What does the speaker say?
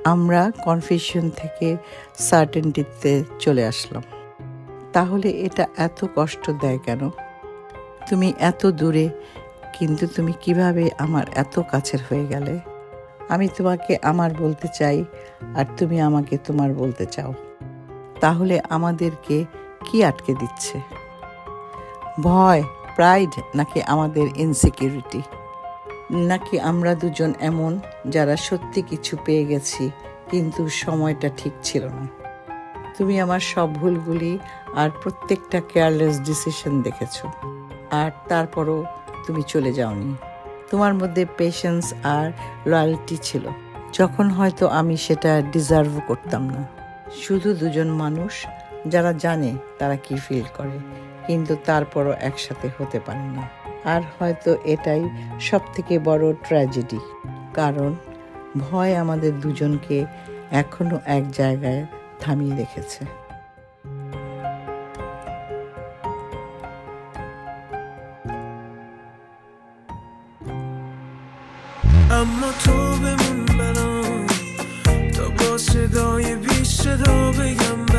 আমরা কনফিউশন থেকে সার্টেনটিতে চলে আসলাম। তাহলে এটা এত কষ্ট দেয় কেন? তুমি এত দূরে, কিন্তু তুমি কিভাবে আমার এত কাছের হয়ে গেলে? আমি তোমাকে আমার বলতে চাই, আর তুমি আমাকে তোমার বলতে চাও। তাহলে আমাদেরকে কি আটকে দিচ্ছে? ভয়, প্রাইড, নাকি আমাদের ইনসিকিউরিটি? নাকি আমরা দুজন এমন যারা সত্যি কিছু পেয়ে গেছি, কিন্তু সময়টা ঠিক ছিল না? তুমি আমার সব ভুলগুলি আর প্রত্যেকটা কেয়ারলেস ডিসিশন দেখেছো, আর তারপরও তুমি চলে যাওনি। তোমার মধ্যে পেশেন্স আর লয়ালটি ছিল, যখন হয়তো আমি সেটা ডিজার্ভ করতাম না। শুধু দুজন মানুষ যারা জানে তারা কি ফিল করে, কিন্তু তারপরও একসাথে হতে পারে না। আর হয়তো এটাই সব থেকে বড় ট্র্যাজেডি, কারণ ভয় আমাদের দুজনকে এখনো এক জায়গায় থামিয়ে রেখেছে। اما تو بمون برام تا با صدای بی صدا بگم